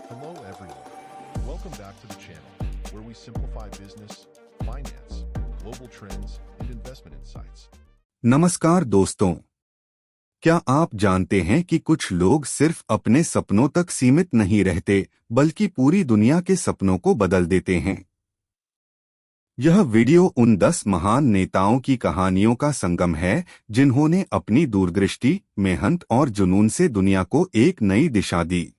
Hello, everyone. Welcome back to the channel, where we simplify business, finance, global trends, and investment insights. नमस्कार दोस्तों, क्या आप जानते हैं कि कुछ लोग सिर्फ अपने सपनों तक सीमित नहीं रहते, बल्कि पूरी दुनिया के सपनों को बदल देते हैं। यह वीडियो उन 10 महान नेताओं की कहानियों का संगम है, जिन्होंने अपनी दूरदृष्टि, मेहनत और जुनून से दुनिया को एक नई दिशा दी।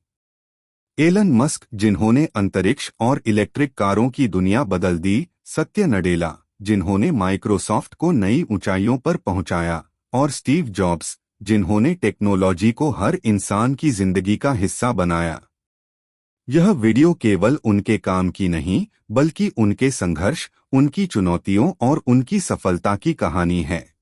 एलन मस्क, जिन्होंने अंतरिक्ष और इलेक्ट्रिक कारों की दुनिया बदल दी। सत्य नडेला, जिन्होंने माइक्रोसॉफ्ट को नई ऊंचाइयों पर पहुंचाया। और स्टीव जॉब्स, जिन्होंने टेक्नोलॉजी को हर इंसान की जिंदगी का हिस्सा बनाया। यह वीडियो केवल उनके काम की नहीं, बल्कि उनके संघर्ष, उनकी चुनौतियों और उनकी सफलता की कहानी है।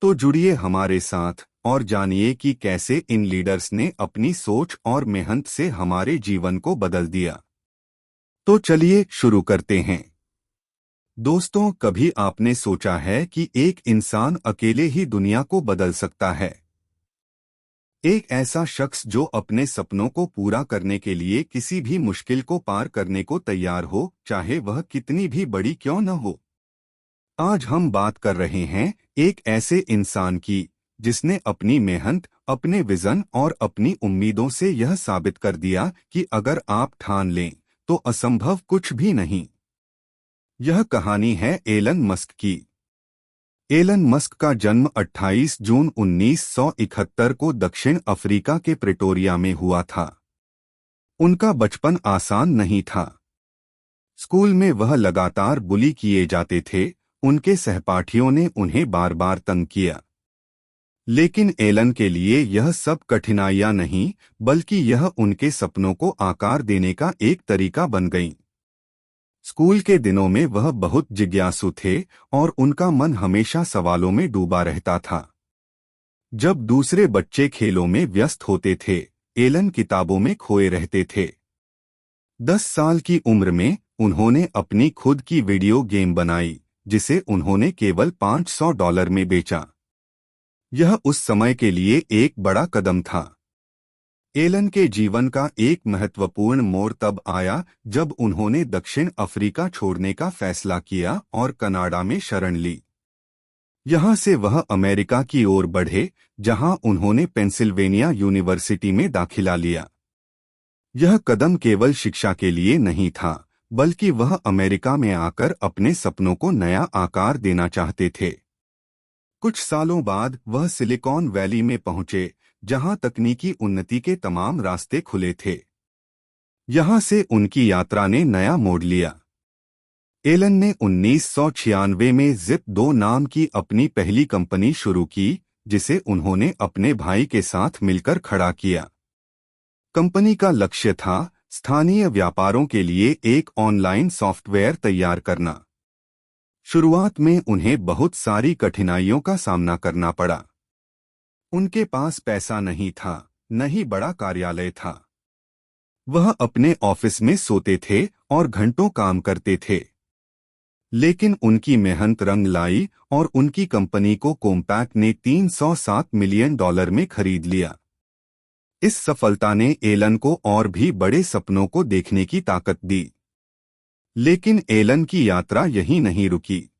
तो जुड़िए हमारे साथ और जानिए कि कैसे इन लीडर्स ने अपनी सोच और मेहनत से हमारे जीवन को बदल दिया। तो चलिए शुरू करते हैं। दोस्तों, कभी आपने सोचा है कि एक इंसान अकेले ही दुनिया को बदल सकता है? एक ऐसा शख्स जो अपने सपनों को पूरा करने के लिए किसी भी मुश्किल को पार करने को तैयार हो, चाहे वह कितनी भी बड़ी क्यों न हो। आज हम बात कर रहे हैं एक ऐसे इंसान की, जिसने अपनी मेहनत, अपने विजन और अपनी उम्मीदों से यह साबित कर दिया कि अगर आप ठान लें, तो असंभव कुछ भी नहीं। यह कहानी है एलन मस्क की। एलन मस्क का जन्म 28 जून 1971 को दक्षिण अफ्रीका के प्रिटोरिया में हुआ था। उनका बचपन आसान नहीं था। स्कूल में वह लगातार बुली किए जाते थे। उनके सहपाठियों ने उन्हें बार बार तंग किया। लेकिन एलन के लिए यह सब कठिनाइयां नहीं, बल्कि यह उनके सपनों को आकार देने का एक तरीका बन गईं। स्कूल के दिनों में वह बहुत जिज्ञासु थे और उनका मन हमेशा सवालों में डूबा रहता था। जब दूसरे बच्चे खेलों में व्यस्त होते थे, एलन किताबों में खोए रहते थे। 10 साल की उम्र में उन्होंने अपनी खुद की वीडियो गेम बनाई, जिसे उन्होंने केवल $500 में बेचा। यह उस समय के लिए एक बड़ा कदम था। एलन के जीवन का एक महत्वपूर्ण मोड़ तब आया जब उन्होंने दक्षिण अफ्रीका छोड़ने का फैसला किया और कनाडा में शरण ली। यहां से वह अमेरिका की ओर बढ़े, जहां उन्होंने पेंसिल्वेनिया यूनिवर्सिटी में दाखिला लिया। यह कदम केवल शिक्षा के लिए नहीं था, बल्कि वह अमेरिका में आकर अपने सपनों को नया आकार देना चाहते थे। कुछ सालों बाद वह सिलिकॉन वैली में पहुंचे, जहां तकनीकी उन्नति के तमाम रास्ते खुले थे। यहां से उनकी यात्रा ने नया मोड़ लिया। एलन ने 1996 में Zip2 नाम की अपनी पहली कंपनी शुरू की, जिसे उन्होंने अपने भाई के साथ मिलकर खड़ा किया। कंपनी का लक्ष्य था स्थानीय व्यापारों के लिए एक ऑनलाइन सॉफ्टवेयर तैयार करना। शुरुआत में उन्हें बहुत सारी कठिनाइयों का सामना करना पड़ा। उनके पास पैसा नहीं था, न ही बड़ा कार्यालय था। वह अपने ऑफिस में सोते थे और घंटों काम करते थे। लेकिन उनकी मेहनत रंग लाई और उनकी कंपनी को कॉम्पैक्ट ने $307 मिलियन में खरीद लिया। इस सफलता ने एलन को और भी बड़े सपनों को देखने की ताकत दी। लेकिन एलन की यात्रा यहीं नहीं रुकी।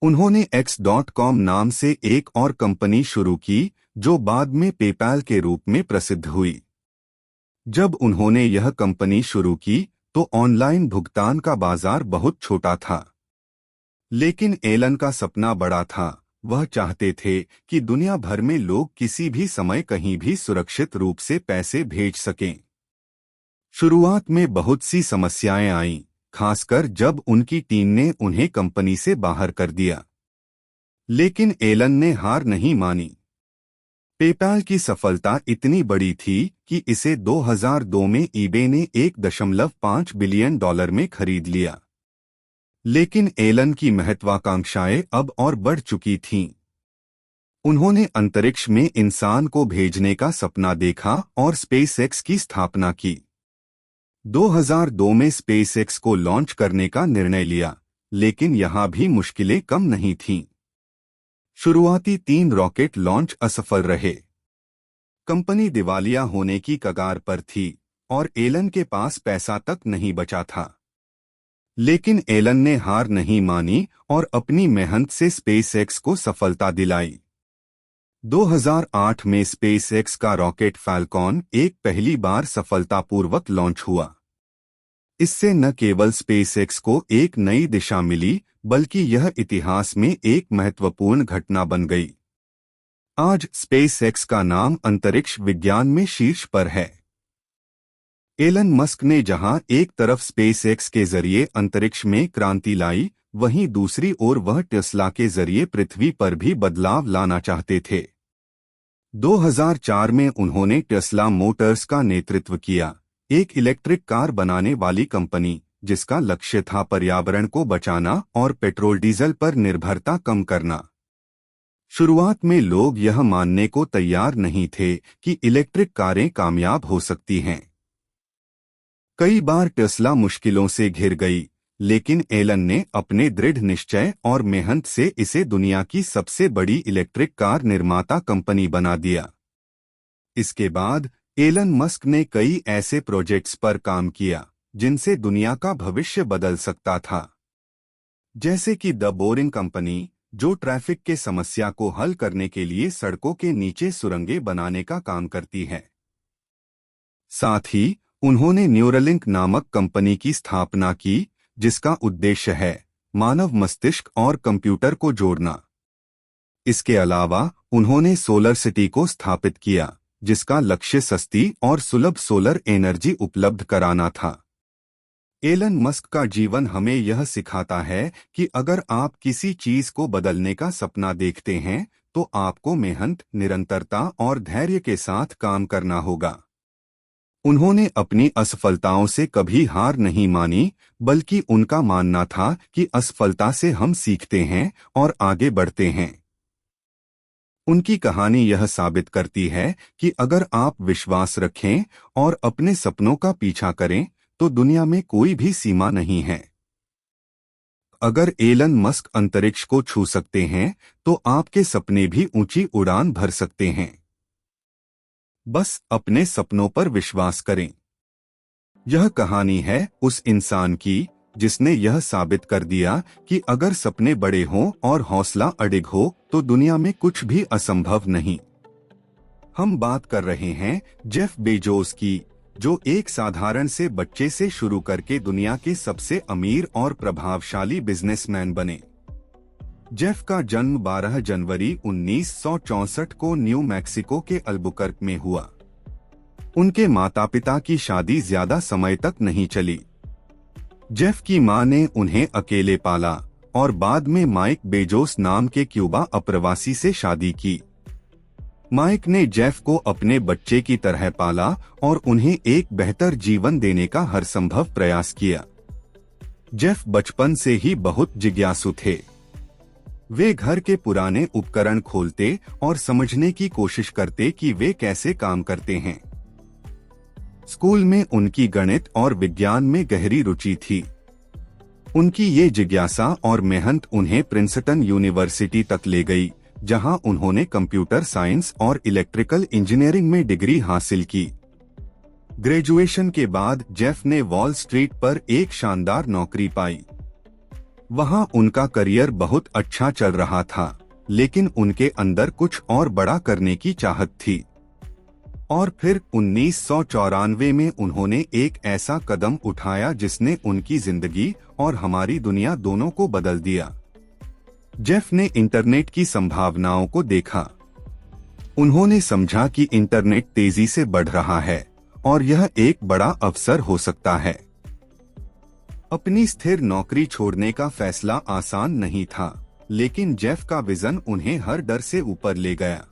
उन्होंने X.com नाम से एक और कंपनी शुरू की, जो बाद में पेपैल के रूप में प्रसिद्ध हुई। जब उन्होंने यह कंपनी शुरू की, तो ऑनलाइन भुगतान का बाजार बहुत छोटा था। लेकिन एलन का सपना बड़ा था। वह चाहते थे कि दुनिया भर में लोग किसी भी समय कहीं भी सुरक्षित रूप से पैसे भेज सकें। शुरुआत में बहुत सी समस्याएं आईं, खासकर जब उनकी टीम ने उन्हें कंपनी से बाहर कर दिया। लेकिन एलन ने हार नहीं मानी। पेपैल की सफलता इतनी बड़ी थी कि इसे 2002 में ईबे ने $1.5 बिलियन में खरीद लिया। लेकिन एलन की महत्वाकांक्षाएं अब और बढ़ चुकी थीं। उन्होंने अंतरिक्ष में इंसान को भेजने का सपना देखा और स्पेसएक्स की स्थापना की। 2002 में स्पेसएक्स को लॉन्च करने का निर्णय लिया, लेकिन यहां भी मुश्किलें कम नहीं थीं। शुरुआती 3 रॉकेट लॉन्च असफल रहे। कंपनी दिवालिया होने की कगार पर थी और एलन के पास पैसा तक नहीं बचा था। लेकिन एलन ने हार नहीं मानी और अपनी मेहनत से स्पेसएक्स को सफलता दिलाई। 2008 में स्पेसएक्स का रॉकेट फैल्कॉन एक पहली बार सफलतापूर्वक लॉन्च हुआ। इससे न केवल स्पेसएक्स को एक नई दिशा मिली, बल्कि यह इतिहास में एक महत्वपूर्ण घटना बन गई। आज स्पेसएक्स का नाम अंतरिक्ष विज्ञान में शीर्ष पर है। एलन मस्क ने जहां एक तरफ स्पेसएक्स के जरिए अंतरिक्ष में क्रांति लाई, वहीं दूसरी ओर वह टेस्ला के जरिए पृथ्वी पर भी बदलाव लाना चाहते थे। 2004 में उन्होंने टेस्ला मोटर्स का नेतृत्व किया, एक इलेक्ट्रिक कार बनाने वाली कंपनी जिसका लक्ष्य था पर्यावरण को बचाना और पेट्रोल डीजल पर निर्भरता कम करना। शुरुआत में लोग यह मानने को तैयार नहीं थे कि इलेक्ट्रिक कारें कामयाब हो सकती हैं। कई बार टेस्ला मुश्किलों से घिर गई, लेकिन एलन ने अपने दृढ़ निश्चय और मेहनत से इसे दुनिया की सबसे बड़ी इलेक्ट्रिक कार निर्माता कंपनी बना दिया। इसके बाद एलन मस्क ने कई ऐसे प्रोजेक्ट्स पर काम किया जिनसे दुनिया का भविष्य बदल सकता था, जैसे कि द बोरिंग कंपनी, जो ट्रैफिक के समस्या को हल करने के लिए सड़कों के नीचे सुरंगें बनाने का काम करती है। साथ ही उन्होंने न्यूरालिंक नामक कंपनी की स्थापना की, जिसका उद्देश्य है मानव मस्तिष्क और कंप्यूटर को जोड़ना। इसके अलावा उन्होंने सोलर सिटी को स्थापित किया, जिसका लक्ष्य सस्ती और सुलभ सोलर एनर्जी उपलब्ध कराना था। एलन मस्क का जीवन हमें यह सिखाता है कि अगर आप किसी चीज को बदलने का सपना देखते हैं, तो आपको मेहनत, निरंतरता और धैर्य के साथ काम करना होगा। उन्होंने अपनी असफलताओं से कभी हार नहीं मानी, बल्कि उनका मानना था कि असफलता से हम सीखते हैं और आगे बढ़ते हैं। उनकी कहानी यह साबित करती है कि अगर आप विश्वास रखें और अपने सपनों का पीछा करें, तो दुनिया में कोई भी सीमा नहीं है। अगर एलन मस्क अंतरिक्ष को छू सकते हैं, तो आपके सपने भी ऊंची उड़ान भर सकते हैं। बस अपने सपनों पर विश्वास करें। यह कहानी है उस इंसान की जिसने यह साबित कर दिया कि अगर सपने बड़े हों और हौसला अडिग हो, तो दुनिया में कुछ भी असंभव नहीं। हम बात कर रहे हैं जेफ बेजोस की, जो एक साधारण से बच्चे से शुरू करके दुनिया के सबसे अमीर और प्रभावशाली बिजनेसमैन बने। जेफ का जन्म 12 जनवरी 1964 को न्यू मैक्सिको के अल्बुकर्क में हुआ। उनके माता पिता की शादी ज्यादा समय तक नहीं चली। जेफ की मां ने उन्हें अकेले पाला और बाद में माइक बेजोस नाम के क्यूबा अप्रवासी से शादी की। माइक ने जेफ को अपने बच्चे की तरह पाला और उन्हें एक बेहतर जीवन देने का हर संभव प्रयास किया। जेफ बचपन से ही बहुत जिज्ञासु थे। वे घर के पुराने उपकरण खोलते और समझने की कोशिश करते कि वे कैसे काम करते हैं। स्कूल में उनकी गणित और विज्ञान में गहरी रुचि थी। उनकी ये जिज्ञासा और मेहनत उन्हें प्रिंसटन यूनिवर्सिटी तक ले गई, जहां उन्होंने कंप्यूटर साइंस और इलेक्ट्रिकल इंजीनियरिंग में डिग्री हासिल की। ग्रेजुएशन के बाद जेफ ने वॉल स्ट्रीट पर एक शानदार नौकरी पाई। वहां उनका करियर बहुत अच्छा चल रहा था, लेकिन उनके अंदर कुछ और बड़ा करने की चाहत थी। और फिर 1994 में उन्होंने एक ऐसा कदम उठाया जिसने उनकी जिंदगी और हमारी दुनिया दोनों को बदल दिया। जेफ ने इंटरनेट की संभावनाओं को देखा। उन्होंने समझा कि इंटरनेट तेजी से बढ़ रहा है और यह एक बड़ा अवसर हो सकता है। अपनी स्थिर नौकरी छोड़ने का फैसला आसान नहीं था, लेकिन जेफ का विजन उन्हें हर डर से ऊपर ले गया।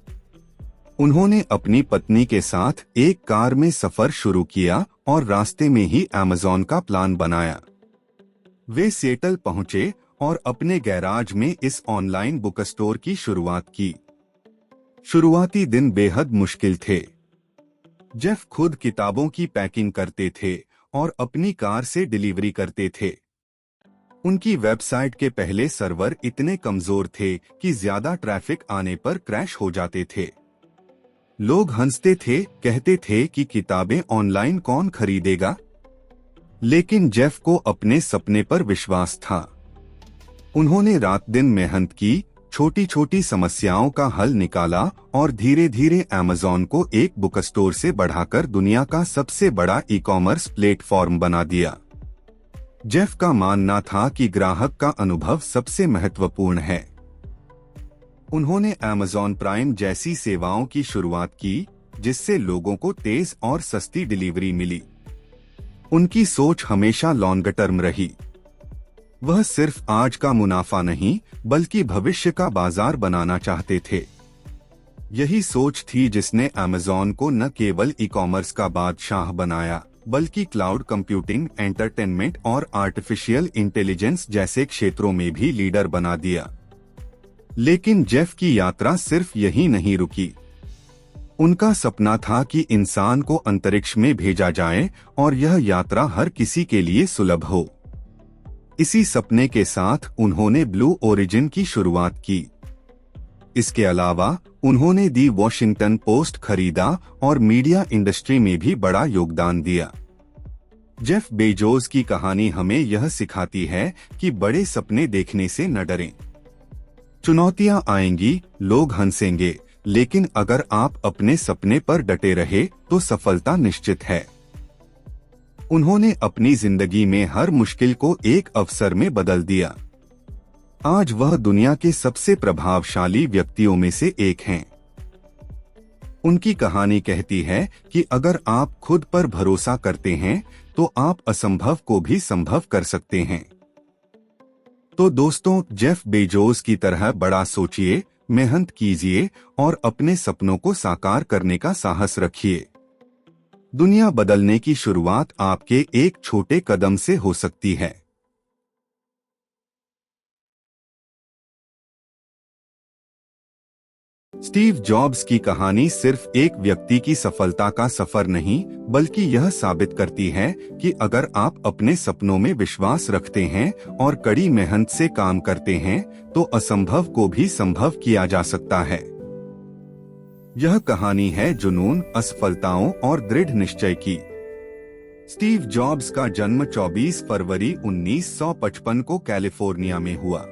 उन्होंने अपनी पत्नी के साथ एक कार में सफर शुरू किया और रास्ते में ही अमेज़न का प्लान बनाया। वे सिएटल पहुंचे और अपने गैराज में इस ऑनलाइन बुक स्टोर की शुरुआत की। शुरुआती दिन बेहद मुश्किल थे। जेफ खुद किताबों की पैकिंग करते थे और अपनी कार से डिलीवरी करते थे। उनकी वेबसाइट के पहले सर्वर इतने कमजोर थे कि ज्यादा ट्रैफिक आने पर क्रैश हो जाते थे। लोग हंसते थे, कहते थे कि किताबें ऑनलाइन कौन खरीदेगा। लेकिन जेफ को अपने सपने पर विश्वास था। उन्होंने रात दिन मेहनत की, छोटी छोटी समस्याओं का हल निकाला और धीरे धीरे अमेज़न को एक बुक स्टोर से बढ़ाकर दुनिया का सबसे बड़ा ई-कॉमर्स प्लेटफॉर्म बना दिया। जेफ का मानना था कि ग्राहक का अनुभव सबसे महत्वपूर्ण है। उन्होंने अमेज़न प्राइम जैसी सेवाओं की शुरुआत की, जिससे लोगों को तेज और सस्ती डिलीवरी मिली। उनकी सोच हमेशा लॉन्ग टर्म रही। वह सिर्फ आज का मुनाफा नहीं, बल्कि भविष्य का बाजार बनाना चाहते थे। यही सोच थी जिसने अमेज़न को न केवल ई-कॉमर्स का बादशाह बनाया, बल्कि क्लाउड कंप्यूटिंग, एंटरटेनमेंट और आर्टिफिशियल इंटेलिजेंस जैसे क्षेत्रों में भी लीडर बना दिया। लेकिन जेफ की यात्रा सिर्फ यही नहीं रुकी। उनका सपना था कि इंसान को अंतरिक्ष में भेजा जाए और यह यात्रा हर किसी के लिए सुलभ हो। इसी सपने के साथ उन्होंने ब्लू ओरिजिन की शुरुआत की। इसके अलावा उन्होंने दी वॉशिंगटन पोस्ट खरीदा और मीडिया इंडस्ट्री में भी बड़ा योगदान दिया। जेफ बेजोस की कहानी हमें यह सिखाती है कि बड़े सपने देखने से न डरें। चुनौतियां आएंगी, लोग हंसेंगे, लेकिन अगर आप अपने सपने पर डटे रहे तो सफलता निश्चित है। उन्होंने अपनी जिंदगी में हर मुश्किल को एक अवसर में बदल दिया। आज वह दुनिया के सबसे प्रभावशाली व्यक्तियों में से एक हैं। उनकी कहानी कहती है कि अगर आप खुद पर भरोसा करते हैं तो आप असंभव को भी संभव कर सकते हैं। तो दोस्तों, जेफ बेजोस की तरह बड़ा सोचिए, मेहनत कीजिए और अपने सपनों को साकार करने का साहस रखिए। दुनिया बदलने की शुरुआत आपके एक छोटे कदम से हो सकती है। स्टीव जॉब्स की कहानी सिर्फ एक व्यक्ति की सफलता का सफर नहीं, बल्कि यह साबित करती है कि अगर आप अपने सपनों में विश्वास रखते हैं और कड़ी मेहनत से काम करते हैं, तो असंभव को भी संभव किया जा सकता है। यह कहानी है जुनून, असफलताओं और दृढ़ निश्चय की। स्टीव जॉब्स का जन्म 24 फरवरी 1955 को कैलिफोर्निया में हुआ।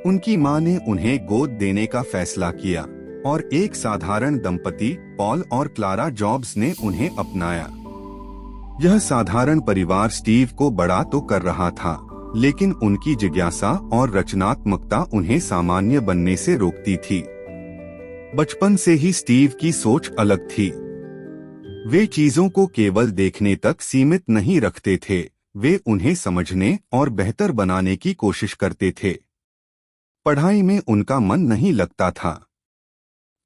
उनकी मां ने उन्हें गोद देने का फैसला किया और एक साधारण दंपति पॉल और क्लारा जॉब्स ने उन्हें अपनाया। यह साधारण परिवार स्टीव को बड़ा तो कर रहा था, लेकिन उनकी जिज्ञासा और रचनात्मकता उन्हें सामान्य बनने से रोकती थी। बचपन से ही स्टीव की सोच अलग थी। वे चीजों को केवल देखने तक सीमित नहीं रखते थे, वे उन्हें समझने और बेहतर बनाने की कोशिश करते थे। पढ़ाई में उनका मन नहीं लगता था।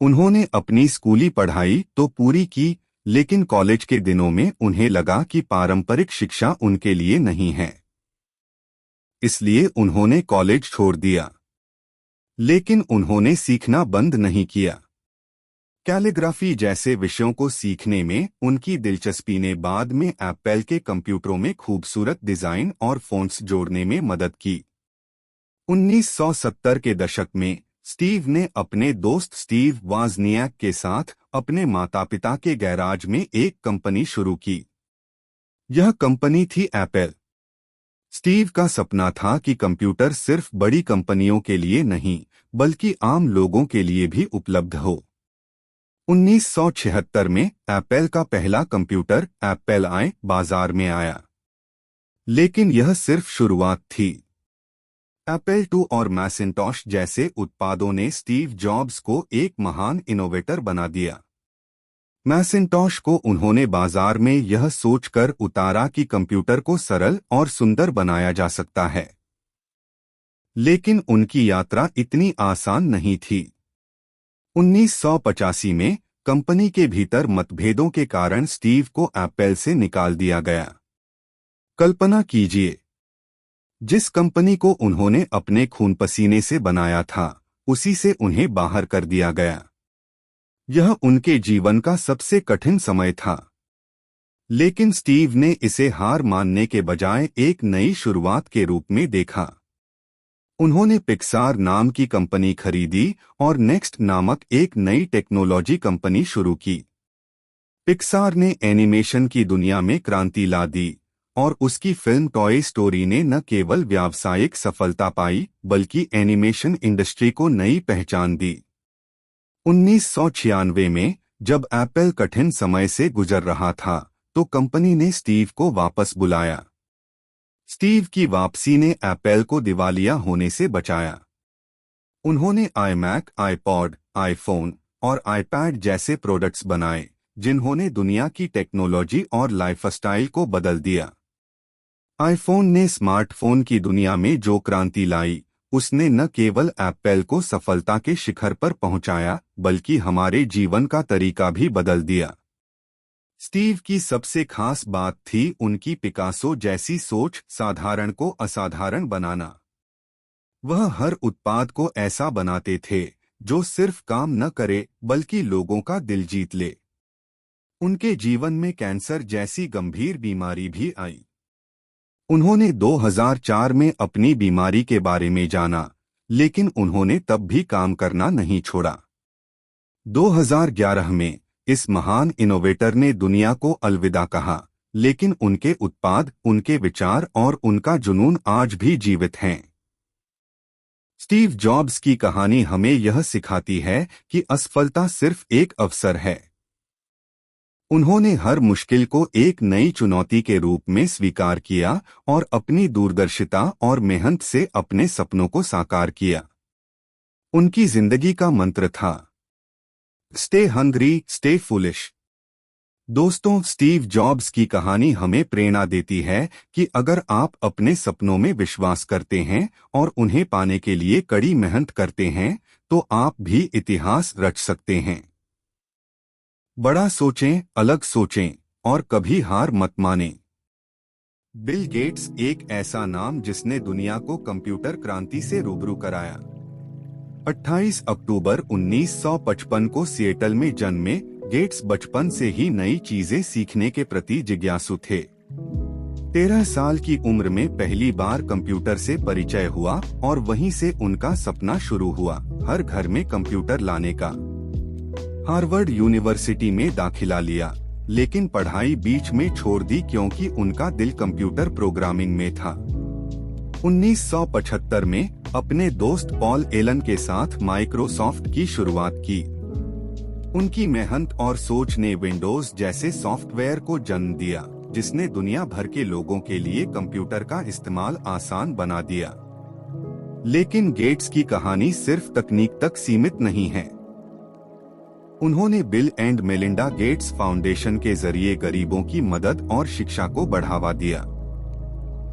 उन्होंने अपनी स्कूली पढ़ाई तो पूरी की, लेकिन कॉलेज के दिनों में उन्हें लगा कि पारंपरिक शिक्षा उनके लिए नहीं है। इसलिए उन्होंने कॉलेज छोड़ दिया। लेकिन उन्होंने सीखना बंद नहीं किया। कैलीग्राफी जैसे विषयों को सीखने में उनकी दिलचस्पी ने बाद में एप्पल के कंप्यूटरों में खूबसूरत डिजाइन और फ़ॉन्ट्स जोड़ने में मदद की। 1970 के दशक में स्टीव ने अपने दोस्त स्टीव वाज़नियाक के साथ अपने माता-पिता के गैराज में एक कंपनी शुरू की। यह कंपनी थी एप्पल। स्टीव का सपना था कि कंप्यूटर सिर्फ बड़ी कंपनियों के लिए नहीं, बल्कि आम लोगों के लिए भी उपलब्ध हो। 1976 में एप्पल का पहला कंप्यूटर एप्पल आई बाजार में आया। लेकिन यह सिर्फ शुरुआत थी। एप्पल II और मैसिंटॉश जैसे उत्पादों ने स्टीव जॉब्स को एक महान इनोवेटर बना दिया। मैसिंटॉश को उन्होंने बाजार में यह सोचकर उतारा कि कंप्यूटर को सरल और सुंदर बनाया जा सकता है। लेकिन उनकी यात्रा इतनी आसान नहीं थी। 1985 में कंपनी के भीतर मतभेदों के कारण स्टीव को एप्पल से निकाल दिया गया। कल्पना कीजिए, जिस कंपनी को उन्होंने अपने खून पसीने से बनाया था, उसी से उन्हें बाहर कर दिया गया। यह उनके जीवन का सबसे कठिन समय था। लेकिन स्टीव ने इसे हार मानने के बजाय एक नई शुरुआत के रूप में देखा। उन्होंने पिक्सार नाम की कंपनी खरीदी और नेक्स्ट नामक एक नई टेक्नोलॉजी कंपनी शुरू की। पिक्सार ने एनिमेशन की दुनिया में क्रांति ला दी और उसकी फिल्म टॉय स्टोरी ने न केवल व्यावसायिक सफलता पाई बल्कि एनिमेशन इंडस्ट्री को नई पहचान दी। 1996 में जब एप्पल कठिन समय से गुजर रहा था तो कंपनी ने स्टीव को वापस बुलाया। स्टीव की वापसी ने एप्पल को दिवालिया होने से बचाया। उन्होंने आईमैक, आईपॉड, आईफोन और आईपैड जैसे प्रोडक्ट्स बनाए जिन्होंने दुनिया की टेक्नोलॉजी और लाइफस्टाइल को बदल दिया। आईफोन ने स्मार्टफोन की दुनिया में जो क्रांति लाई, उसने न केवल एप्पल को सफलता के शिखर पर पहुंचाया बल्कि हमारे जीवन का तरीका भी बदल दिया। स्टीव की सबसे खास बात थी उनकी पिकासो जैसी सोच, साधारण को असाधारण बनाना। वह हर उत्पाद को ऐसा बनाते थे जो सिर्फ काम न करे बल्कि लोगों का दिल जीत ले। उनके जीवन में कैंसर जैसी गंभीर बीमारी भी आई। उन्होंने 2004 में अपनी बीमारी के बारे में जाना, लेकिन उन्होंने तब भी काम करना नहीं छोड़ा। 2011 में इस महान इनोवेटर ने दुनिया को अलविदा कहा, लेकिन उनके उत्पाद, उनके विचार और उनका जुनून आज भी जीवित हैं। स्टीव जॉब्स की कहानी हमें यह सिखाती है कि असफलता सिर्फ एक अवसर है। उन्होंने हर मुश्किल को एक नई चुनौती के रूप में स्वीकार किया और अपनी दूरदर्शिता और मेहनत से अपने सपनों को साकार किया। उनकी जिंदगी का मंत्र था स्टे हंग्री, स्टे फुलिश। दोस्तों, स्टीव जॉब्स की कहानी हमें प्रेरणा देती है कि अगर आप अपने सपनों में विश्वास करते हैं और उन्हें पाने के लिए कड़ी मेहनत करते हैं तो आप भी इतिहास रच सकते हैं। बड़ा सोचें, अलग सोचें और कभी हार मत मानें। बिल गेट्स एक ऐसा नाम जिसने दुनिया को कंप्यूटर क्रांति से रूबरू कराया। 28 अक्टूबर 1955 को सिएटल में जन्मे गेट्स बचपन से ही नई चीजें सीखने के प्रति जिज्ञासु थे। 13 साल की उम्र में पहली बार कंप्यूटर से परिचय हुआ और वहीं से उनका सपना शुरू हुआ, हर घर में कंप्यूटर लाने का। हार्वर्ड यूनिवर्सिटी में दाखिला लिया, लेकिन पढ़ाई बीच में छोड़ दी क्योंकि उनका दिल कंप्यूटर प्रोग्रामिंग में था। 1975 में अपने दोस्त पॉल एलन के साथ माइक्रोसॉफ्ट की शुरुआत की। उनकी मेहनत और सोच ने विंडोज जैसे सॉफ्टवेयर को जन्म दिया, जिसने दुनिया भर के लोगों के लिए कंप्यूटर का इस्तेमाल आसान बना दिया। लेकिन गेट्स की कहानी सिर्फ तकनीक तक सीमित नहीं है। उन्होंने bill and Melinda Gates foundation के जरिए गरीबों की मदद और शिक्षा को बढ़ावा दिया।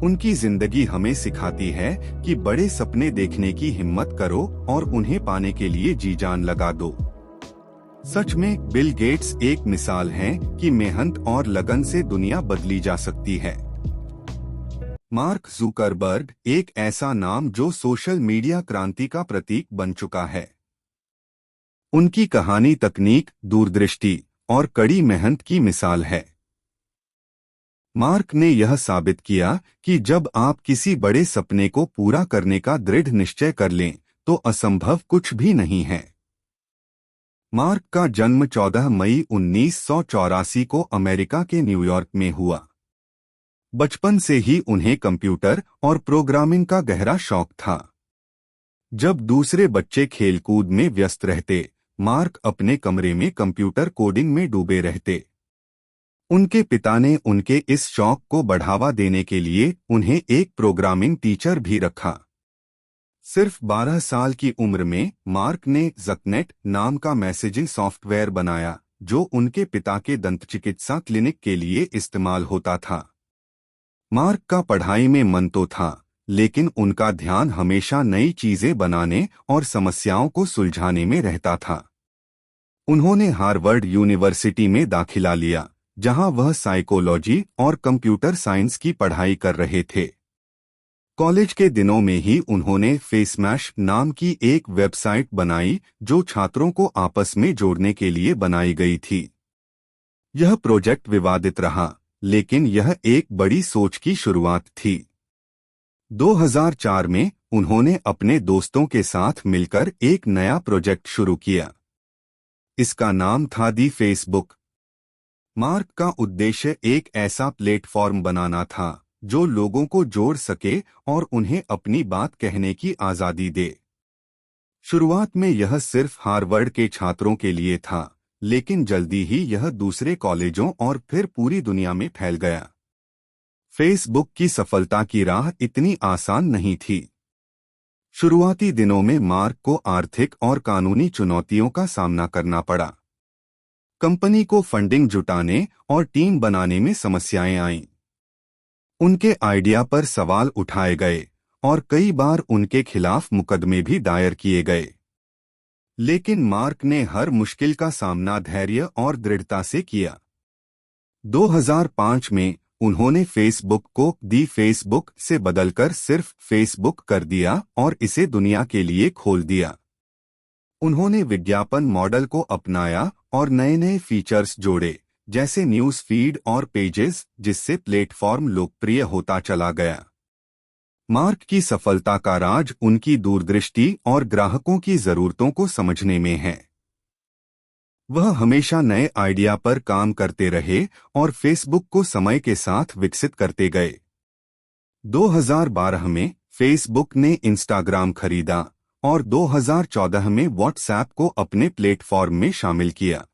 उनकी जिंदगी हमें सिखाती है कि बड़े सपने देखने की हिम्मत करो और उन्हें पाने के लिए जी जान लगा दो। सच में बिल गेट्स एक मिसाल हैं कि मेहनत और लगन से दुनिया बदली जा सकती है। मार्क जुकरबर्ग एक ऐसा नाम जो सोशल मीडिया क्रांति का प्रतीक बन चुका है। उनकी कहानी तकनीक, दूरदृष्टि और कड़ी मेहनत की मिसाल है। मार्क ने यह साबित किया कि जब आप किसी बड़े सपने को पूरा करने का दृढ़ निश्चय कर लें तो असंभव कुछ भी नहीं है। मार्क का जन्म 14 मई 1984 को अमेरिका के न्यूयॉर्क में हुआ। बचपन से ही उन्हें कंप्यूटर और प्रोग्रामिंग का गहरा शौक था। जब दूसरे बच्चे खेलकूद में व्यस्त रहते, मार्क अपने कमरे में कंप्यूटर कोडिंग में डूबे रहते। उनके पिता ने उनके इस शौक को बढ़ावा देने के लिए उन्हें एक प्रोग्रामिंग टीचर भी रखा। सिर्फ 12 साल की उम्र में मार्क ने ज़कनेट नाम का मैसेजिंग सॉफ्टवेयर बनाया, जो उनके पिता के दंतचिकित्सा क्लिनिक के लिए इस्तेमाल होता था। मार्क का पढ़ाई में मन तो था, लेकिन उनका ध्यान हमेशा नई चीजें बनाने और समस्याओं को सुलझाने में रहता था। उन्होंने हार्वर्ड यूनिवर्सिटी में दाखिला लिया, जहां वह साइकोलॉजी और कंप्यूटर साइंस की पढ़ाई कर रहे थे। कॉलेज के दिनों में ही उन्होंने फेसमैश नाम की एक वेबसाइट बनाई, जो छात्रों को आपस में जोड़ने के लिए बनाई गई थी। यह प्रोजेक्ट विवादित रहा, लेकिन यह एक बड़ी सोच की शुरुआत थी। 2004 में उन्होंने अपने दोस्तों के साथ मिलकर एक नया प्रोजेक्ट शुरू किया। इसका नाम था दी फेसबुक। मार्क का उद्देश्य एक ऐसा प्लेटफॉर्म बनाना था जो लोगों को जोड़ सके और उन्हें अपनी बात कहने की आज़ादी दे। शुरुआत में यह सिर्फ हार्वर्ड के छात्रों के लिए था, लेकिन जल्दी ही यह दूसरे कॉलेजों और फिर पूरी दुनिया में फैल गया। फेसबुक की सफलता की राह इतनी आसान नहीं थी। शुरुआती दिनों में मार्क को आर्थिक और कानूनी चुनौतियों का सामना करना पड़ा। कंपनी को फंडिंग जुटाने और टीम बनाने में समस्याएं आईं। उनके आइडिया पर सवाल उठाए गए और कई बार उनके खिलाफ मुकदमे भी दायर किए गए। लेकिन मार्क ने हर मुश्किल का सामना धैर्य और दृढ़ता से किया। 2005 में उन्होंने फेसबुक को दी फेसबुक से बदलकर सिर्फ फेसबुक कर दिया और इसे दुनिया के लिए खोल दिया। उन्होंने विज्ञापन मॉडल को अपनाया और नए नए फीचर्स जोड़े, जैसे न्यूज़ फीड और पेजेस, जिससे प्लेटफॉर्म लोकप्रिय होता चला गया। मार्क की सफलता का राज उनकी दूरदृष्टि और ग्राहकों की जरूरतों को समझने में है। वह हमेशा नए आइडिया पर काम करते रहे और फेसबुक को समय के साथ विकसित करते गए। 2012 में फेसबुक ने इंस्टाग्राम खरीदा और 2014 में व्हाट्सएप को अपने प्लेटफॉर्म में शामिल किया।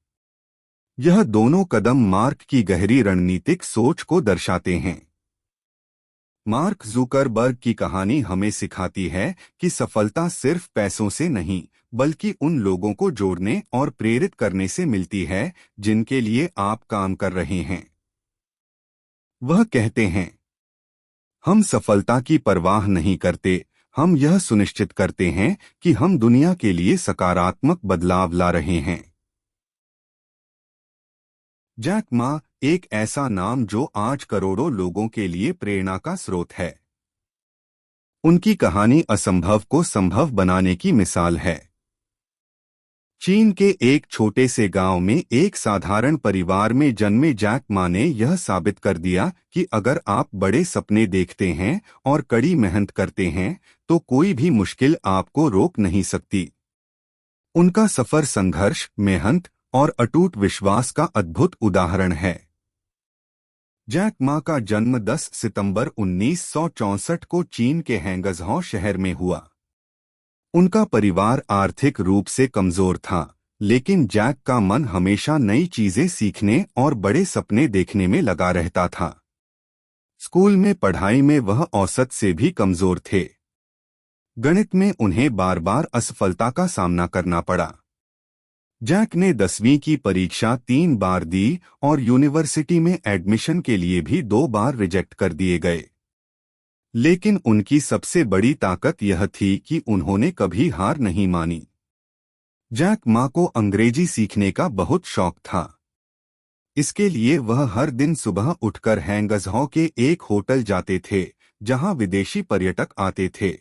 यह दोनों कदम मार्क की गहरी रणनीतिक सोच को दर्शाते हैं। मार्क जुकरबर्ग की कहानी हमें सिखाती है कि सफलता सिर्फ पैसों से नहीं, बल्कि उन लोगों को जोड़ने और प्रेरित करने से मिलती है जिनके लिए आप काम कर रहे हैं। वह कहते हैं, हम सफलता की परवाह नहीं करते, हम यह सुनिश्चित करते हैं कि हम दुनिया के लिए सकारात्मक बदलाव ला रहे हैं। जैक मा, एक ऐसा नाम जो आज करोड़ों लोगों के लिए प्रेरणा का स्रोत है। उनकी कहानी असंभव को संभव बनाने की मिसाल है। चीन के एक छोटे से गांव में एक साधारण परिवार में जन्मे जैक मा ने यह साबित कर दिया कि अगर आप बड़े सपने देखते हैं और कड़ी मेहनत करते हैं, तो कोई भी मुश्किल आपको रोक नहीं सकती। उनका सफर संघर्ष, मेहनत और अटूट विश्वास का अद्भुत उदाहरण है। जैक मा का जन्म 10 सितंबर 1964 को चीन के हैंगझाओ शहर में हुआ। उनका परिवार आर्थिक रूप से कमजोर था, लेकिन जैक का मन हमेशा नई चीजें सीखने और बड़े सपने देखने में लगा रहता था। स्कूल में पढ़ाई में वह औसत से भी कमजोर थे। गणित में उन्हें बार बार असफलता का सामना करना पड़ा। जैक ने 10वीं की परीक्षा 3 बार दी और यूनिवर्सिटी में एडमिशन के लिए भी 2 बार रिजेक्ट कर दिए गए। लेकिन उनकी सबसे बड़ी ताकत यह थी कि उन्होंने कभी हार नहीं मानी। जैक मा को अंग्रेजी सीखने का बहुत शौक था। इसके लिए वह हर दिन सुबह उठकर हैंगझाओ के एक होटल जाते थे, जहां विदेशी पर्यटक आते थे।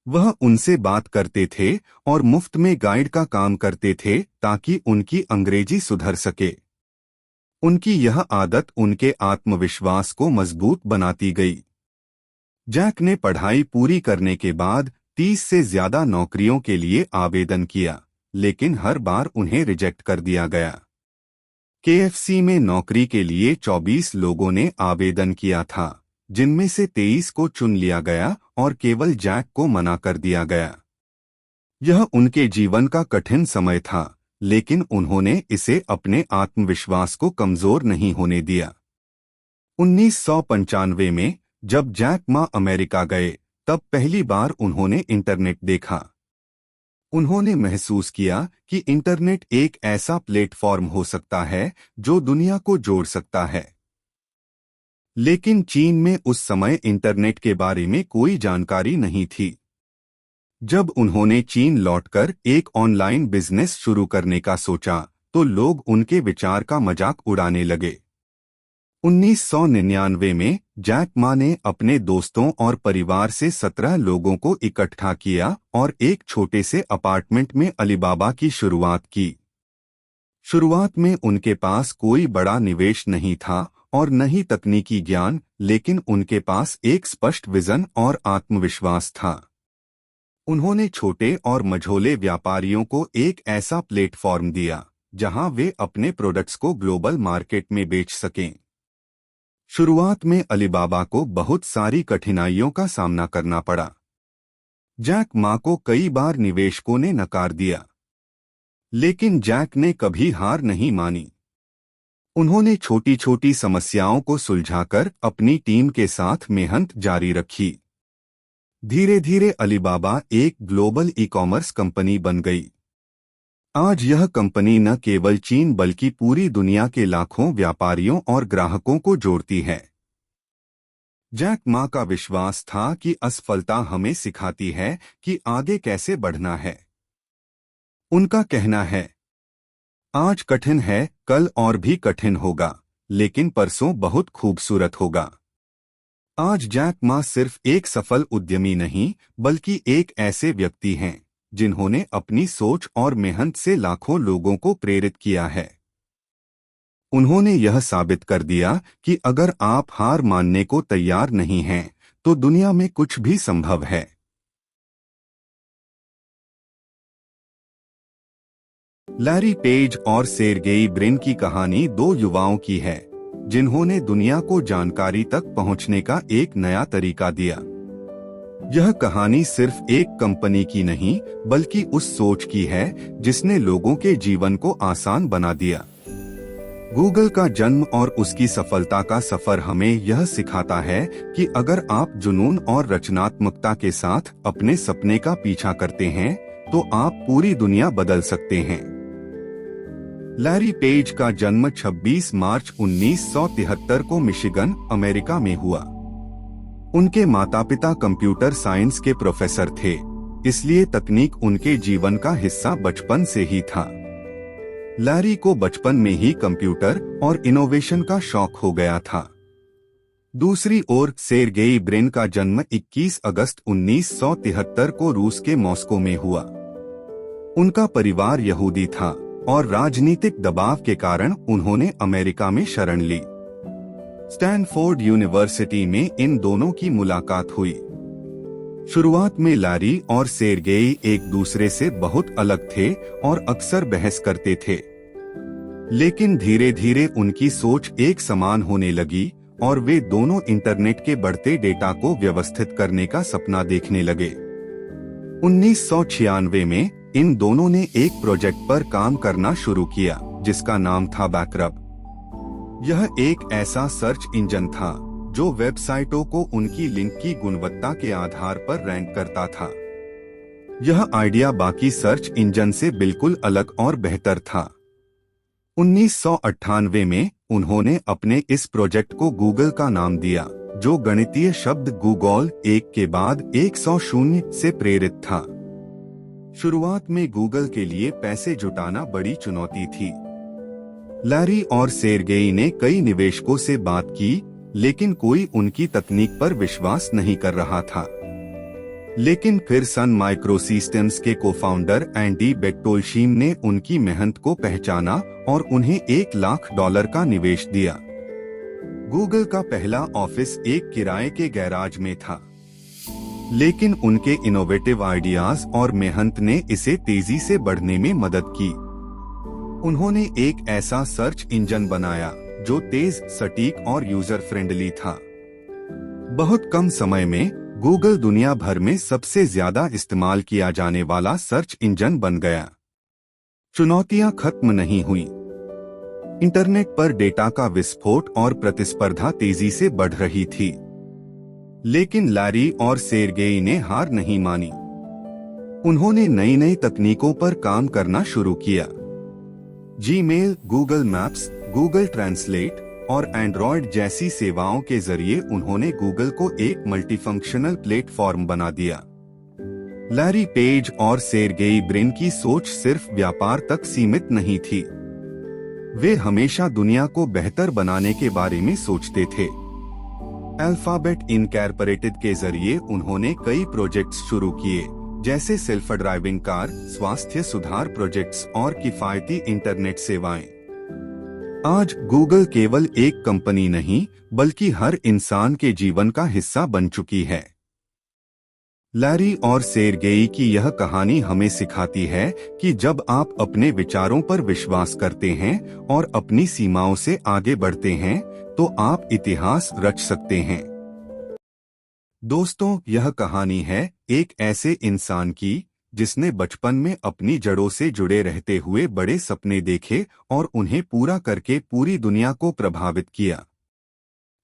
वह उनसे बात करते थे और मुफ्त में गाइड का काम करते थे ताकि उनकी अंग्रेजी सुधर सके। उनकी यह आदत उनके आत्मविश्वास को मजबूत बनाती गई। जैक ने पढ़ाई पूरी करने के बाद 30 से ज्यादा नौकरियों के लिए आवेदन किया, लेकिन हर बार उन्हें रिजेक्ट कर दिया गया। KFC में नौकरी के लिए 24 लोगों ने आवेदन किया था, जिनमें से 23 को चुन लिया गया और केवल जैक को मना कर दिया गया। यह उनके जीवन का कठिन समय था, लेकिन उन्होंने इसे अपने आत्मविश्वास को कमजोर नहीं होने दिया। 1995 में जब जैक मा अमेरिका गए, तब पहली बार उन्होंने इंटरनेट देखा। उन्होंने महसूस किया कि इंटरनेट एक ऐसा प्लेटफॉर्म हो सकता है जो दुनिया को जोड़ सकता है। लेकिन चीन में उस समय इंटरनेट के बारे में कोई जानकारी नहीं थी। जब उन्होंने चीन लौटकर एक ऑनलाइन बिजनेस शुरू करने का सोचा, तो लोग उनके विचार का मजाक उड़ाने लगे। 1999 में जैक मा ने अपने दोस्तों और परिवार से 17 लोगों को इकट्ठा किया और एक छोटे से अपार्टमेंट में अलीबाबा की शुरुआत की। शुरुआत में उनके पास कोई बड़ा निवेश नहीं था और न ही तकनीकी ज्ञान, लेकिन उनके पास एक स्पष्ट विजन और आत्मविश्वास था। उन्होंने छोटे और मझोले व्यापारियों को एक ऐसा प्लेटफॉर्म दिया जहां वे अपने प्रोडक्ट्स को ग्लोबल मार्केट में बेच सकें। शुरुआत में अलीबाबा को बहुत सारी कठिनाइयों का सामना करना पड़ा। जैक मा को कई बार निवेशकों ने नकार दिया, लेकिन जैक ने कभी हार नहीं मानी। उन्होंने छोटी छोटी समस्याओं को सुलझाकर अपनी टीम के साथ मेहनत जारी रखी। धीरे धीरे अलीबाबा एक ग्लोबल ई-कॉमर्स कंपनी बन गई। आज यह कंपनी न केवल चीन बल्कि पूरी दुनिया के लाखों व्यापारियों और ग्राहकों को जोड़ती है। जैक मा का विश्वास था कि असफलता हमें सिखाती है कि आगे कैसे बढ़ना है। उनका कहना है, आज कठिन है, कल और भी कठिन होगा, लेकिन परसों बहुत खूबसूरत होगा। आज जैक मा सिर्फ एक सफल उद्यमी नहीं, बल्कि एक ऐसे व्यक्ति हैं जिन्होंने अपनी सोच और मेहनत से लाखों लोगों को प्रेरित किया है। उन्होंने यह साबित कर दिया कि अगर आप हार मानने को तैयार नहीं हैं, तो दुनिया में कुछ भी संभव है। लैरी पेज और सेर्गेई ब्रिन की कहानी दो युवाओं की है, जिन्होंने दुनिया को जानकारी तक पहुंचने का एक नया तरीका दिया। यह कहानी सिर्फ एक कंपनी की नहीं, बल्कि उस सोच की है जिसने लोगों के जीवन को आसान बना दिया। गूगल का जन्म और उसकी सफलता का सफर हमें यह सिखाता है कि अगर आप जुनून और रचनात्मकता के साथ अपने सपने का पीछा करते हैं, तो आप पूरी दुनिया बदल सकते हैं। लैरी पेज का जन्म 26 मार्च 1973 को मिशिगन, अमेरिका में हुआ। उनके माता-पिता कंप्यूटर साइंस के प्रोफेसर थे, इसलिए तकनीक उनके जीवन का हिस्सा बचपन से ही था। लैरी को बचपन में ही कंप्यूटर और इनोवेशन का शौक हो गया था। दूसरी ओर सेर्गेई ब्रिन का जन्म 21 अगस्त 1973 को रूस के मॉस्को में हुआ। उनका परिवार यहूदी था और राजनीतिक दबाव के कारण उन्होंने अमेरिका में शरण ली। स्टैनफोर्ड यूनिवर्सिटी में इन दोनों की मुलाकात हुई। शुरुआत में लैरी और सेर्गेई एक दूसरे से बहुत अलग थे और अक्सर बहस करते थे, लेकिन धीरे धीरे उनकी सोच एक समान होने लगी और वे दोनों इंटरनेट के बढ़ते डेटा को व्यवस्थित करने का सपना देखने लगे। 1996 में इन दोनों ने एक प्रोजेक्ट पर काम करना शुरू किया, जिसका नाम था बैकरब। यह एक ऐसा सर्च इंजन था जो वेबसाइटों को उनकी लिंक की गुणवत्ता के आधार पर रैंक करता था। यह आइडिया बाकी सर्च इंजन से बिल्कुल अलग और बेहतर था। 1998 में उन्होंने अपने इस प्रोजेक्ट को गूगल का नाम दिया, जो गणितीय शब्द गूगल एक के बाद 100 से प्रेरित था। शुरुआत में गूगल के लिए पैसे जुटाना बड़ी चुनौती थी। लैरी और सेर्गेई ने कई निवेशकों से बात की, लेकिन कोई उनकी तकनीक पर विश्वास नहीं कर रहा था। लेकिन फिर सन माइक्रोसिस्टम्स के को-फाउंडर एंडी बेक्टोल्शीम ने उनकी मेहनत को पहचाना और उन्हें $1 लाख का निवेश दिया। गूगल का पहला ऑफिस एक किराए के गैराज में था, लेकिन उनके इनोवेटिव आइडियाज और मेहनत ने इसे तेजी से बढ़ने में मदद की। उन्होंने एक ऐसा सर्च इंजन बनाया जो तेज, सटीक और यूजर फ्रेंडली था। बहुत कम समय में गूगल दुनिया भर में सबसे ज्यादा इस्तेमाल किया जाने वाला सर्च इंजन बन गया। चुनौतियां खत्म नहीं हुई। इंटरनेट पर डेटा का विस्फोट और प्रतिस्पर्धा तेजी से बढ़ रही थी, लेकिन लैरी और सेर्गेई ने हार नहीं मानी। उन्होंने नई नई तकनीकों पर काम करना शुरू किया। Gmail, Google maps, Google translate और एंड्रॉयड जैसी सेवाओं के जरिए उन्होंने गूगल को एक मल्टीफंक्शनल प्लेटफॉर्म बना दिया। लैरी पेज और सेर्गेई ब्रिन की सोच सिर्फ व्यापार तक सीमित नहीं थी। वे हमेशा दुनिया को बेहतर बनाने के बारे में सोचते थे। अल्फाबेट इनकॉर्पोरेटेड के जरिए उन्होंने कई प्रोजेक्ट्स शुरू किए, जैसे सेल्फ ड्राइविंग कार, स्वास्थ्य सुधार प्रोजेक्ट्स और किफायती इंटरनेट सेवाएं। आज गूगल केवल एक कंपनी नहीं, बल्कि हर इंसान के जीवन का हिस्सा बन चुकी है। लैरी और सेर्गेई की यह कहानी हमें सिखाती है कि जब आप अपने विचारों पर विश्वास करते हैं और अपनी सीमाओं से आगे बढ़ते हैं तो आप इतिहास रच सकते हैं। दोस्तों, यह कहानी है एक ऐसे इंसान की जिसने बचपन में अपनी जड़ों से जुड़े रहते हुए बड़े सपने देखे और उन्हें पूरा करके पूरी दुनिया को प्रभावित किया।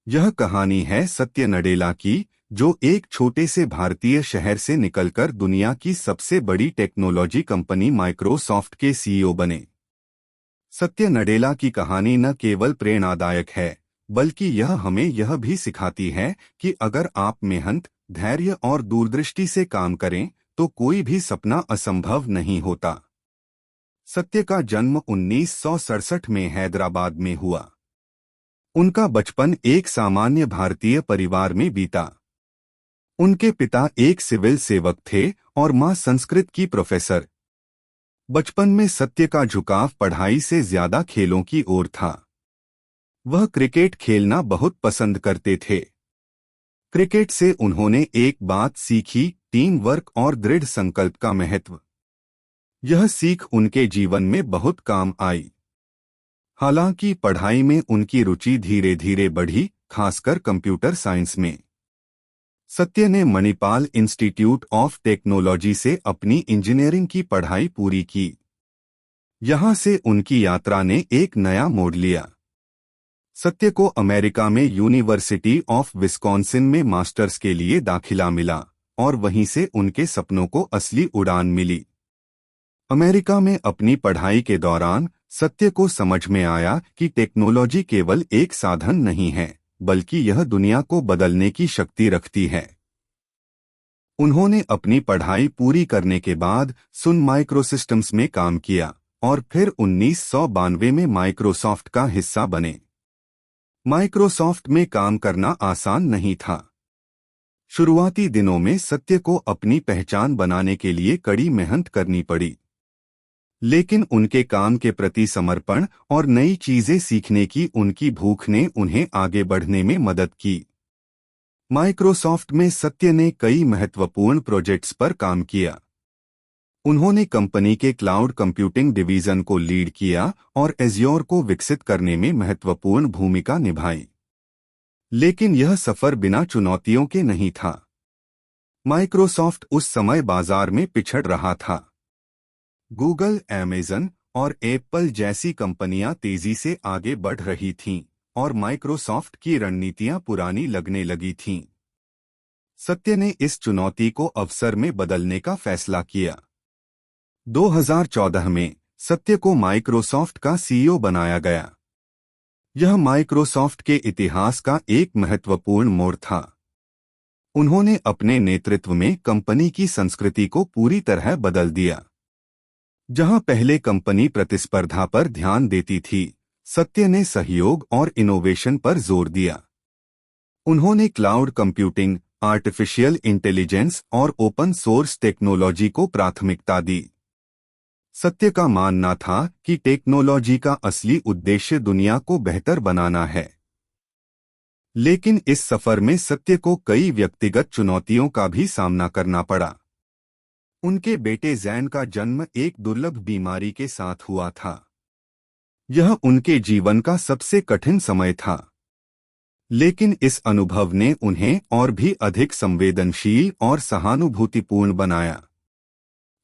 यह कहानी है सत्य नडेला की, जो एक छोटे से भारतीय शहर से निकलकर दुनिया की सबसे बड़ी टेक्नोलॉजी कंपनी माइक्रोसॉफ्ट के सीईओ बने। सत्य नडेला की कहानी न केवल प्रेरणादायक है, बल्कि यह हमें यह भी सिखाती है कि अगर आप मेहनत, धैर्य और दूरदृष्टि से काम करें तो कोई भी सपना असंभव नहीं होता। सत्य का जन्म 1967 में हैदराबाद में हुआ। उनका बचपन एक सामान्य भारतीय परिवार में बीता। उनके पिता एक सिविल सेवक थे और मां संस्कृत की प्रोफेसर। बचपन में सत्य का झुकाव पढ़ाई से ज्यादा खेलों की ओर था। वह क्रिकेट खेलना बहुत पसंद करते थे। क्रिकेट से उन्होंने एक बात सीखी, टीम वर्क और दृढ़ संकल्प का महत्व। यह सीख उनके जीवन में बहुत काम आई। हालांकि पढ़ाई में उनकी रुचि धीरे धीरे बढ़ी, खासकर कंप्यूटर साइंस में। सत्य ने मणिपाल इंस्टीट्यूट ऑफ टेक्नोलॉजी से अपनी इंजीनियरिंग की पढ़ाई पूरी की। यहां से उनकी यात्रा ने एक नया मोड़ लिया। सत्य को अमेरिका में यूनिवर्सिटी ऑफ विस्कॉन्सिन में मास्टर्स के लिए दाखिला मिला और वहीं से उनके सपनों को असली उड़ान मिली। अमेरिका में अपनी पढ़ाई के दौरान सत्य को समझ में आया कि टेक्नोलॉजी केवल एक साधन नहीं है, बल्कि यह दुनिया को बदलने की शक्ति रखती है। उन्होंने अपनी पढ़ाई पूरी करने के बाद सुन माइक्रोसिस्टम्स में काम किया और फिर 1992 में माइक्रोसॉफ्ट का हिस्सा बने। माइक्रोसॉफ्ट में काम करना आसान नहीं था। शुरुआती दिनों में सत्य को अपनी पहचान बनाने के लिए कड़ी मेहनत करनी पड़ी, लेकिन उनके काम के प्रति समर्पण और नई चीजें सीखने की उनकी भूख ने उन्हें आगे बढ़ने में मदद की। माइक्रोसॉफ्ट में सत्य ने कई महत्वपूर्ण प्रोजेक्ट्स पर काम किया। उन्होंने कंपनी के क्लाउड कंप्यूटिंग डिवीजन को लीड किया और एज्योर को विकसित करने में महत्वपूर्ण भूमिका निभाई। लेकिन यह सफर बिना चुनौतियों के नहीं था। माइक्रोसॉफ्ट उस समय बाजार में पिछड़ रहा था। गूगल, अमेज़न और एप्पल जैसी कंपनियां तेजी से आगे बढ़ रही थीं और माइक्रोसॉफ्ट की रणनीतियां पुरानी लगने लगी थीं। सत्य ने इस चुनौती को अवसर में बदलने का फैसला किया। 2014 में सत्य को माइक्रोसॉफ्ट का सीईओ बनाया गया। यह माइक्रोसॉफ्ट के इतिहास का एक महत्वपूर्ण मोड़ था। उन्होंने अपने नेतृत्व में कंपनी की संस्कृति को पूरी तरह बदल दिया। जहां पहले कंपनी प्रतिस्पर्धा पर ध्यान देती थी, सत्य ने सहयोग और इनोवेशन पर जोर दिया। उन्होंने क्लाउड कंप्यूटिंग, आर्टिफिशियल इंटेलिजेंस और ओपन सोर्स टेक्नोलॉजी को प्राथमिकता दी। सत्य का मानना था कि टेक्नोलॉजी का असली उद्देश्य दुनिया को बेहतर बनाना है। लेकिन इस सफर में सत्य को कई व्यक्तिगत चुनौतियों का भी सामना करना पड़ा। उनके बेटे जैन का जन्म एक दुर्लभ बीमारी के साथ हुआ था। यह उनके जीवन का सबसे कठिन समय था, लेकिन इस अनुभव ने उन्हें और भी अधिक संवेदनशील और सहानुभूतिपूर्ण बनाया।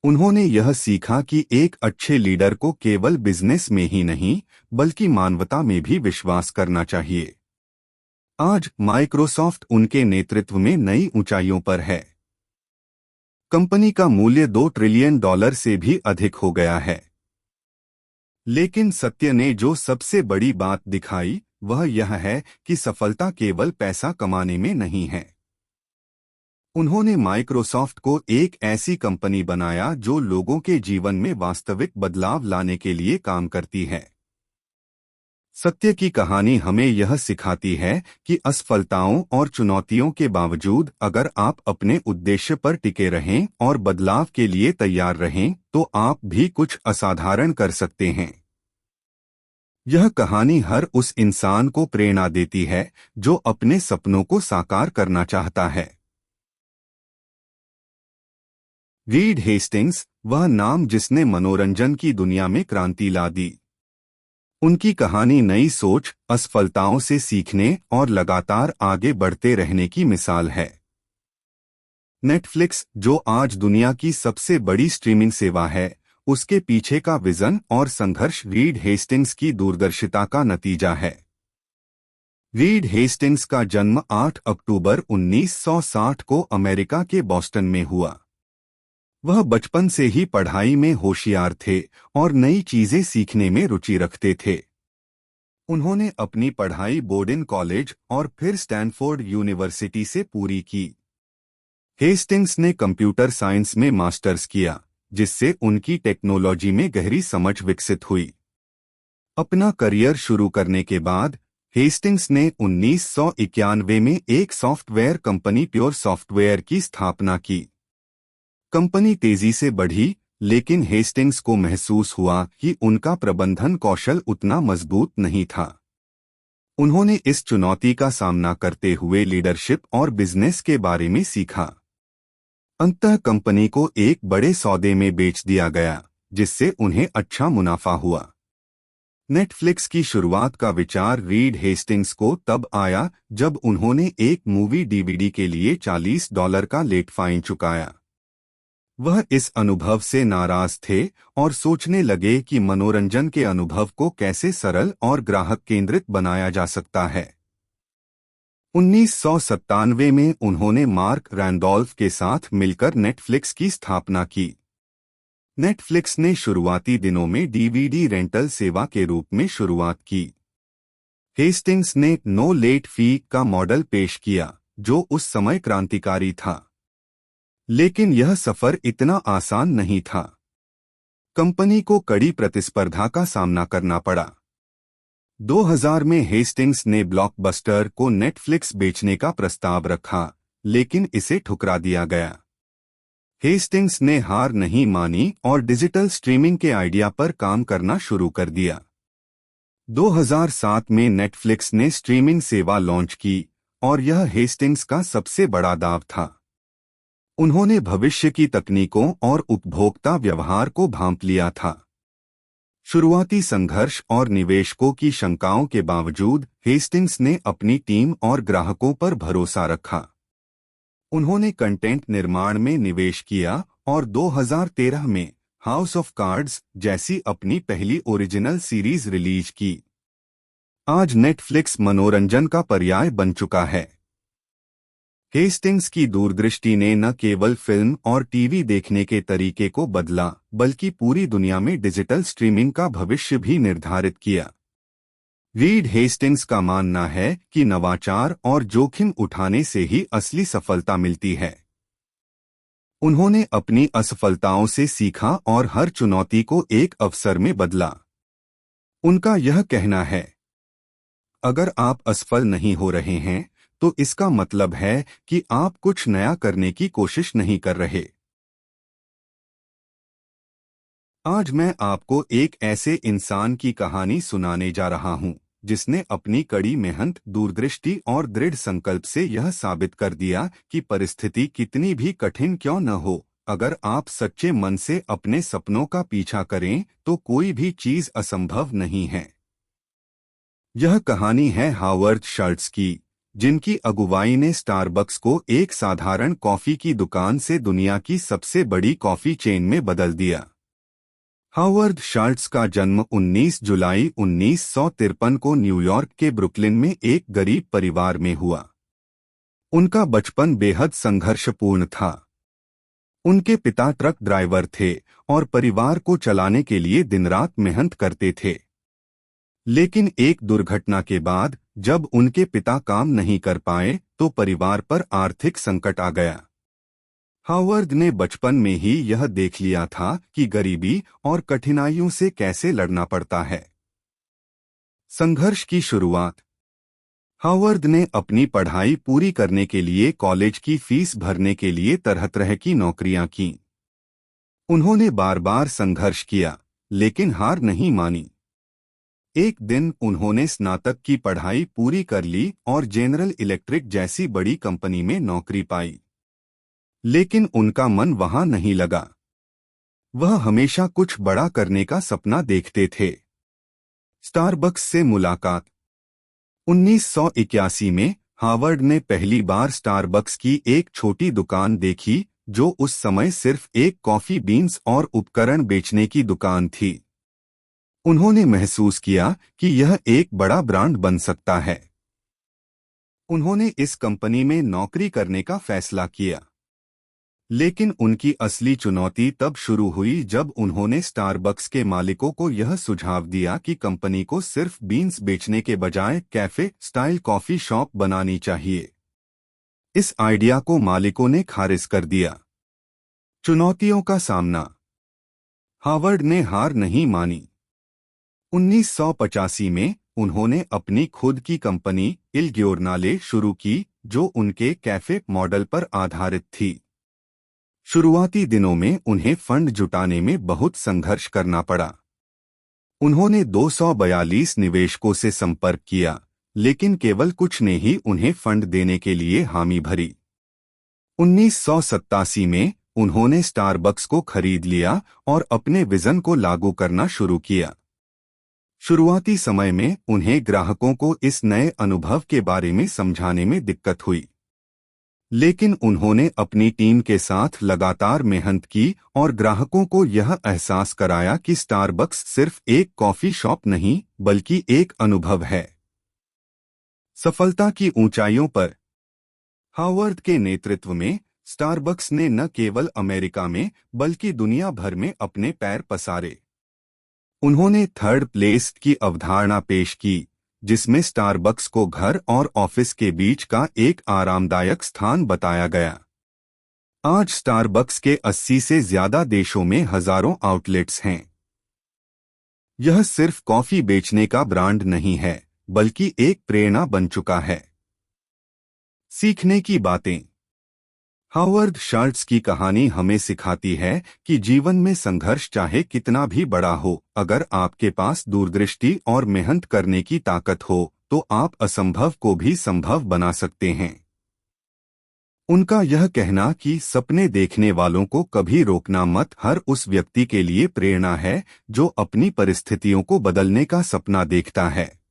उन्होंने यह सीखा कि एक अच्छे लीडर को केवल बिजनेस में ही नहीं, बल्कि मानवता में भी विश्वास करना चाहिए। आज माइक्रोसॉफ्ट उनके नेतृत्व में नई ऊंचाइयों पर है। कंपनी का मूल्य $2 ट्रिलियन से भी अधिक हो गया है। लेकिन सत्य ने जो सबसे बड़ी बात दिखाई, वह यह है कि सफलता केवल पैसा कमाने में नहीं है। उन्होंने माइक्रोसॉफ्ट को एक ऐसी कंपनी बनाया जो लोगों के जीवन में वास्तविक बदलाव लाने के लिए काम करती है। सत्य की कहानी हमें यह सिखाती है कि असफलताओं और चुनौतियों के बावजूद अगर आप अपने उद्देश्य पर टिके रहें और बदलाव के लिए तैयार रहें, तो आप भी कुछ असाधारण कर सकते हैं। यह कहानी हर उस इंसान को प्रेरणा देती है जो अपने सपनों को साकार करना चाहता है। रीड हेस्टिंग्स, वह नाम जिसने मनोरंजन की दुनिया में क्रांति ला दी। उनकी कहानी नई सोच, असफलताओं से सीखने और लगातार आगे बढ़ते रहने की मिसाल है। नेटफ्लिक्स, जो आज दुनिया की सबसे बड़ी स्ट्रीमिंग सेवा है, उसके पीछे का विजन और संघर्ष रीड हेस्टिंग्स की दूरदर्शिता का नतीजा है। रीड हेस्टिंग्स का जन्म 8 अक्टूबर 1960 को अमेरिका के बॉस्टन में हुआ। वह बचपन से ही पढ़ाई में होशियार थे और नई चीजें सीखने में रुचि रखते थे। उन्होंने अपनी पढ़ाई बोर्डिन कॉलेज और फिर स्टैनफोर्ड यूनिवर्सिटी से पूरी की। हेस्टिंग्स ने कंप्यूटर साइंस में मास्टर्स किया, जिससे उनकी टेक्नोलॉजी में गहरी समझ विकसित हुई। अपना करियर शुरू करने के बाद हेस्टिंग्स ने 1991 में एक सॉफ्टवेयर कंपनी प्योर सॉफ्टवेयर की स्थापना की। कंपनी तेजी से बढ़ी, लेकिन हेस्टिंग्स को महसूस हुआ कि उनका प्रबंधन कौशल उतना मजबूत नहीं था। उन्होंने इस चुनौती का सामना करते हुए लीडरशिप और बिजनेस के बारे में सीखा। अंततः कंपनी को एक बड़े सौदे में बेच दिया गया, जिससे उन्हें अच्छा मुनाफा हुआ। नेटफ्लिक्स की शुरुआत का विचार रीड हेस्टिंग्स को तब आया जब उन्होंने एक मूवी डीवीडी के लिए $40 का लेट फाइन चुकाया। वह इस अनुभव से नाराज थे और सोचने लगे कि मनोरंजन के अनुभव को कैसे सरल और ग्राहक केंद्रित बनाया जा सकता है। 1997 में उन्होंने मार्क रैंडोल्फ के साथ मिलकर नेटफ्लिक्स की स्थापना की। नेटफ्लिक्स ने शुरुआती दिनों में डीवीडी रेंटल सेवा के रूप में शुरुआत की। हेस्टिंग्स ने नो लेट फी का मॉडल पेश किया, जो उस समय क्रांतिकारी था। लेकिन यह सफर इतना आसान नहीं था। कंपनी को कड़ी प्रतिस्पर्धा का सामना करना पड़ा। 2000 में हेस्टिंग्स ने ब्लॉकबस्टर को नेटफ्लिक्स बेचने का प्रस्ताव रखा, लेकिन इसे ठुकरा दिया गया। हेस्टिंग्स ने हार नहीं मानी और डिजिटल स्ट्रीमिंग के आइडिया पर काम करना शुरू कर दिया। 2007 में नेटफ्लिक्स ने स्ट्रीमिंग सेवा लॉन्च की और यह हेस्टिंग्स का सबसे बड़ा दाव था। उन्होंने भविष्य की तकनीकों और उपभोक्ता व्यवहार को भांप लिया था। शुरुआती संघर्ष और निवेशकों की शंकाओं के बावजूद हेस्टिंग्स ने अपनी टीम और ग्राहकों पर भरोसा रखा। उन्होंने कंटेंट निर्माण में निवेश किया और 2013 में हाउस ऑफ कार्ड्स जैसी अपनी पहली ओरिजिनल सीरीज रिलीज की। आज नेटफ्लिक्स मनोरंजन का पर्याय बन चुका है। हेस्टिंग्स की दूरदृष्टि ने न केवल फिल्म और टीवी देखने के तरीके को बदला, बल्कि पूरी दुनिया में डिजिटल स्ट्रीमिंग का भविष्य भी निर्धारित किया। रीड हेस्टिंग्स का मानना है कि नवाचार और जोखिम उठाने से ही असली सफलता मिलती है। उन्होंने अपनी असफलताओं से सीखा और हर चुनौती को एक अवसर में बदला। उनका यह कहना है, अगर आप असफल नहीं हो रहे हैं, तो इसका मतलब है कि आप कुछ नया करने की कोशिश नहीं कर रहे। आज मैं आपको एक ऐसे इंसान की कहानी सुनाने जा रहा हूं, जिसने अपनी कड़ी मेहनत, दूरदृष्टि और दृढ़ संकल्प से यह साबित कर दिया कि परिस्थिति कितनी भी कठिन क्यों न हो, अगर आप सच्चे मन से अपने सपनों का पीछा करें तो कोई भी चीज असंभव नहीं है। यह कहानी है हावर्ड शल्ट्ज की, जिनकी अगुवाई ने स्टारबक्स को एक साधारण कॉफी की दुकान से दुनिया की सबसे बड़ी कॉफी चेन में बदल दिया। हावर्ड शल्ट्ज का जन्म 19 जुलाई 1953 को न्यूयॉर्क के ब्रुकलिन में एक गरीब परिवार में हुआ। उनका बचपन बेहद संघर्षपूर्ण था। उनके पिता ट्रक ड्राइवर थे और परिवार को चलाने के लिए दिन-रात मेहनत करते थे। लेकिन एक दुर्घटना के बाद जब उनके पिता काम नहीं कर पाए तो परिवार पर आर्थिक संकट आ गया। हावर्ड ने बचपन में ही यह देख लिया था कि गरीबी और कठिनाइयों से कैसे लड़ना पड़ता है। संघर्ष की शुरुआत। हावर्ड ने अपनी पढ़ाई पूरी करने के लिए कॉलेज की फीस भरने के लिए तरह-तरह की नौकरियां की। उन्होंने बार-बार संघर्ष किया, लेकिन हार नहीं मानी। एक दिन उन्होंने स्नातक की पढ़ाई पूरी कर ली और जनरल इलेक्ट्रिक जैसी बड़ी कंपनी में नौकरी पाई। लेकिन उनका मन वहां नहीं लगा। वह हमेशा कुछ बड़ा करने का सपना देखते थे। स्टारबक्स से मुलाकात। 1981 में हार्वर्ड ने पहली बार स्टारबक्स की एक छोटी दुकान देखी, जो उस समय सिर्फ एक कॉफी बीन्स और उपकरण बेचने की दुकान थी। उन्होंने महसूस किया कि यह एक बड़ा ब्रांड बन सकता है। उन्होंने इस कंपनी में नौकरी करने का फैसला किया। लेकिन उनकी असली चुनौती तब शुरू हुई जब उन्होंने स्टारबक्स के मालिकों को यह सुझाव दिया कि कंपनी को सिर्फ बीन्स बेचने के बजाय कैफे स्टाइल कॉफी शॉप बनानी चाहिए। इस आइडिया को मालिकों ने खारिज कर दिया। चुनौतियों का सामना। हार्वर्ड ने हार नहीं मानी। 1985 में उन्होंने अपनी खुद की कंपनी इल गियोर्नाले शुरू की, जो उनके कैफे मॉडल पर आधारित थी। शुरुआती दिनों में उन्हें फंड जुटाने में बहुत संघर्ष करना पड़ा। उन्होंने 242 निवेशकों से संपर्क किया, लेकिन केवल कुछ ने ही उन्हें फंड देने के लिए हामी भरी। 1987 में उन्होंने स्टारबक्स को खरीद लिया और अपने विजन को लागू करना शुरू किया। शुरुआती समय में उन्हें ग्राहकों को इस नए अनुभव के बारे में समझाने में दिक्कत हुई, लेकिन उन्होंने अपनी टीम के साथ लगातार मेहनत की और ग्राहकों को यह एहसास कराया कि स्टारबक्स सिर्फ एक कॉफी शॉप नहीं, बल्कि एक अनुभव है। सफलता की ऊंचाइयों पर। हार्वर्ड के नेतृत्व में स्टारबक्स ने न केवल अमेरिका में बल्कि दुनिया भर में अपने पैर पसारे। उन्होंने थर्ड प्लेस की अवधारणा पेश की, जिसमें स्टारबक्स को घर और ऑफिस के बीच का एक आरामदायक स्थान बताया गया। आज स्टारबक्स के 80 से ज्यादा देशों में हजारों आउटलेट्स हैं। यह सिर्फ कॉफी बेचने का ब्रांड नहीं है, बल्कि एक प्रेरणा बन चुका है। सीखने की बातें। हार्वर्ड शार्ट्स की कहानी हमें सिखाती है कि जीवन में संघर्ष चाहे कितना भी बड़ा हो, अगर आपके पास दूरदृष्टि और मेहनत करने की ताकत हो, तो आप असंभव को भी संभव बना सकते हैं। उनका यह कहना कि सपने देखने वालों को कभी रोकना मत, हर उस व्यक्ति के लिए प्रेरणा है जो अपनी परिस्थितियों को बदलने का सपना देखता है।